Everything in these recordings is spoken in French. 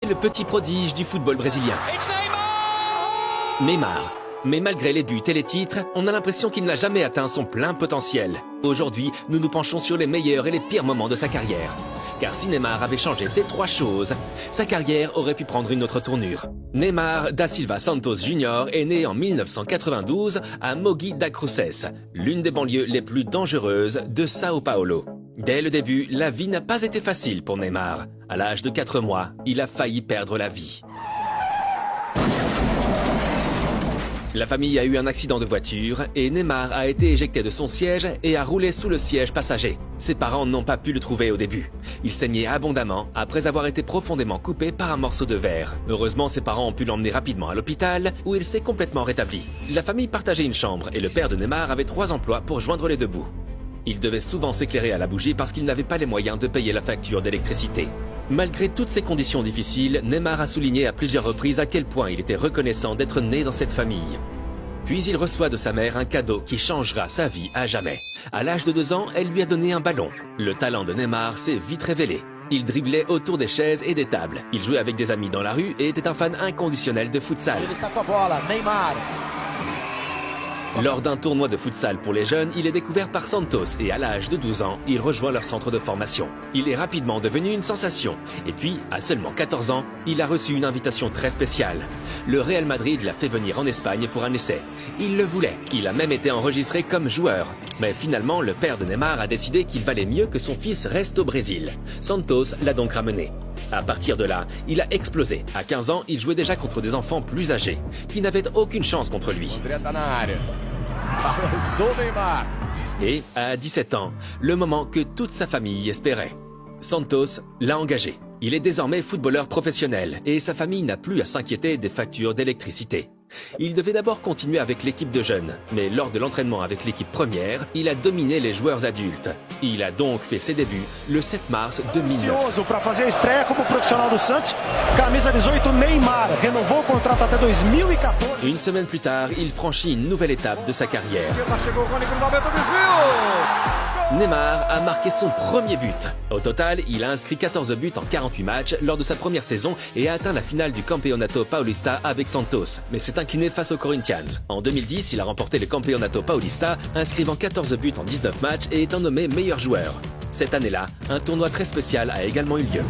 Le petit prodige du football brésilien. Neymar. Mais malgré les buts et les titres, on a l'impression qu'il n'a jamais atteint son plein potentiel. Aujourd'hui, nous nous penchons sur les meilleurs et les pires moments de sa carrière. Car si Neymar avait changé ces trois choses, sa carrière aurait pu prendre une autre tournure. Neymar da Silva Santos Jr. est né en 1992 à Mogi das Cruzes, l'une des banlieues les plus dangereuses de Sao Paulo. Dès le début, la vie n'a pas été facile pour Neymar. À l'âge de 4 mois, il a failli perdre la vie. La famille a eu un accident de voiture et Neymar a été éjecté de son siège et a roulé sous le siège passager. Ses parents n'ont pas pu le trouver au début. Il saignait abondamment après avoir été profondément coupé par un morceau de verre. Heureusement, ses parents ont pu l'emmener rapidement à l'hôpital où il s'est complètement rétabli. La famille partageait une chambre et le père de Neymar avait 3 emplois pour joindre les deux bouts. Il devait souvent s'éclairer à la bougie parce qu'il n'avait pas les moyens de payer la facture d'électricité. Malgré toutes ces conditions difficiles, Neymar a souligné à plusieurs reprises à quel point il était reconnaissant d'être né dans cette famille. Puis il reçoit de sa mère un cadeau qui changera sa vie à jamais. À l'âge de 2 ans, elle lui a donné un ballon. Le talent de Neymar s'est vite révélé. Il driblait autour des chaises et des tables. Il jouait avec des amis dans la rue et était un fan inconditionnel de futsal. Lors d'un tournoi de futsal pour les jeunes, il est découvert par Santos et à l'âge de 12 ans, il rejoint leur centre de formation. Il est rapidement devenu une sensation. Et puis, à seulement 14 ans, il a reçu une invitation très spéciale. Le Real Madrid l'a fait venir en Espagne pour un essai. Il le voulait. Il a même été enregistré comme joueur. Mais finalement, le père de Neymar a décidé qu'il valait mieux que son fils reste au Brésil. Santos l'a donc ramené. À partir de là, il a explosé. À 15 ans, il jouait déjà contre des enfants plus âgés, qui n'avaient aucune chance contre lui. Et à 17 ans, le moment que toute sa famille espérait. Santos l'a engagé. Il est désormais footballeur professionnel et sa famille n'a plus à s'inquiéter des factures d'électricité. Il devait d'abord continuer avec l'équipe de jeunes, mais lors de l'entraînement avec l'équipe première, il a dominé les joueurs adultes. Il a donc fait ses débuts le 7 mars 2009. Para fazer a estreia como profissional do Santos, camisa 18 Neymar renovou o contrato até 2014. Une semaine plus tard, il franchit une nouvelle étape de sa carrière. Neymar a marqué son premier but. Au total, il a inscrit 14 buts en 48 matchs lors de sa première saison et a atteint la finale du Campeonato Paulista avec Santos, mais s'est incliné face aux Corinthians. En 2010, il a remporté le Campeonato Paulista, inscrivant 14 buts en 19 matchs et étant nommé meilleur joueur. Cette année-là, un tournoi très spécial a également eu lieu.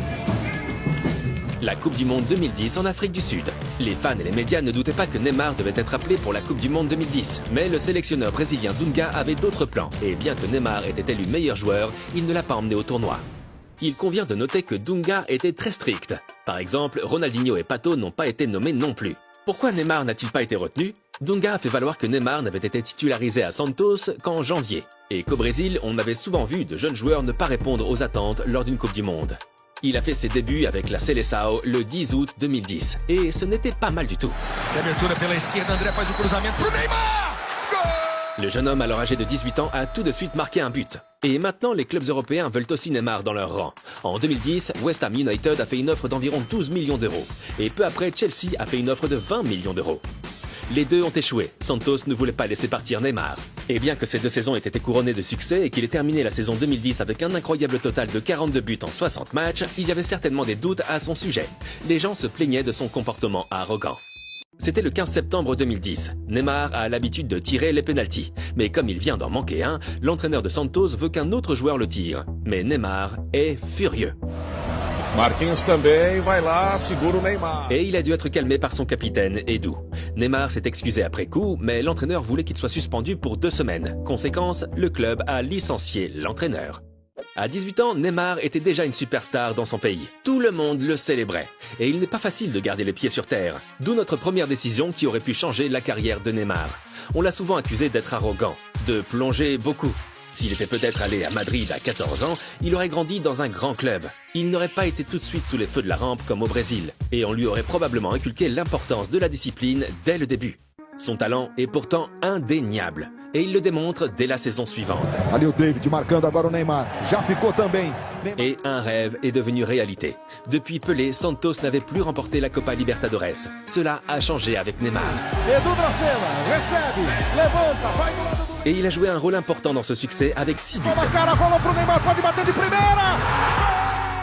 La Coupe du Monde 2010 en Afrique du Sud. Les fans et les médias ne doutaient pas que Neymar devait être appelé pour la Coupe du Monde 2010. Mais le sélectionneur brésilien Dunga avait d'autres plans. Et bien que Neymar était élu meilleur joueur, il ne l'a pas emmené au tournoi. Il convient de noter que Dunga était très strict. Par exemple, Ronaldinho et Pato n'ont pas été nommés non plus. Pourquoi Neymar n'a-t-il pas été retenu? Dunga a fait valoir que Neymar n'avait été titularisé à Santos qu'en janvier. Et qu'au Brésil, on avait souvent vu de jeunes joueurs ne pas répondre aux attentes lors d'une Coupe du Monde. Il a fait ses débuts avec la Seleção le 10 août 2010. Et ce n'était pas mal du tout. Le jeune homme, alors âgé de 18 ans, a tout de suite marqué un but. Et maintenant, les clubs européens veulent aussi Neymar dans leur rang. En 2010, West Ham United a fait une offre d'environ 12 millions d'euros. Et peu après, Chelsea a fait une offre de 20 millions d'euros. Les deux ont échoué. Santos ne voulait pas laisser partir Neymar. Et bien que ces 2 saisons aient été couronnées de succès et qu'il ait terminé la saison 2010 avec un incroyable total de 42 buts en 60 matchs, il y avait certainement des doutes à son sujet. Les gens se plaignaient de son comportement arrogant. C'était le 15 septembre 2010. Neymar a l'habitude de tirer les pénaltys. Mais comme il vient d'en manquer un, l'entraîneur de Santos veut qu'un autre joueur le tire. Mais Neymar est furieux. Marquinhos também vai lá, segura o Neymar. Et il a dû être calmé par son capitaine, Edu. Neymar s'est excusé après coup, mais l'entraîneur voulait qu'il soit suspendu pour 2 semaines. Conséquence, le club a licencié l'entraîneur. À 18 ans, Neymar était déjà une superstar dans son pays. Tout le monde le célébrait. Et il n'est pas facile de garder les pieds sur terre. D'où notre première décision qui aurait pu changer la carrière de Neymar. On l'a souvent accusé d'être arrogant, de plonger beaucoup. S'il était peut-être allé à Madrid à 14 ans, il aurait grandi dans un grand club. Il n'aurait pas été tout de suite sous les feux de la rampe comme au Brésil. Et on lui aurait probablement inculqué l'importance de la discipline dès le début. Son talent est pourtant indéniable. Et il le démontre dès la saison suivante. Ali o David marcando agora o Neymar. Já ficou também. Et un rêve est devenu réalité. Depuis Pelé, Santos n'avait plus remporté la Copa Libertadores. Cela a changé avec Neymar. Edu Dracena recebe, levanta, vai do lado do... Et il a joué un rôle important dans ce succès avec 6 buts. Cara, rolou pro Neymar, pode bater de primeira.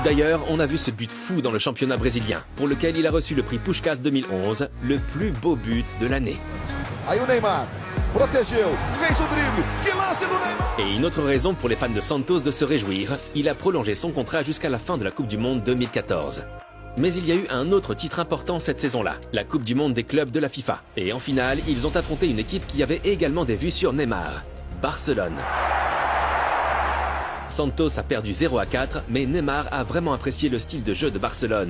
D'ailleurs, on a vu ce but fou dans le championnat brésilien, pour lequel il a reçu le prix Puskás 2011, le plus beau but de l'année. Aí o Neymar protegeu, fez o drible, que lance do Neymar! Et une autre raison pour les fans de Santos de se réjouir, il a prolongé son contrat jusqu'à la fin de la Coupe du Monde 2014. Mais il y a eu un autre titre important cette saison-là, la Coupe du Monde des clubs de la FIFA. Et en finale, ils ont affronté une équipe qui avait également des vues sur Neymar, Barcelone. Santos a perdu 0-4, mais Neymar a vraiment apprécié le style de jeu de Barcelone.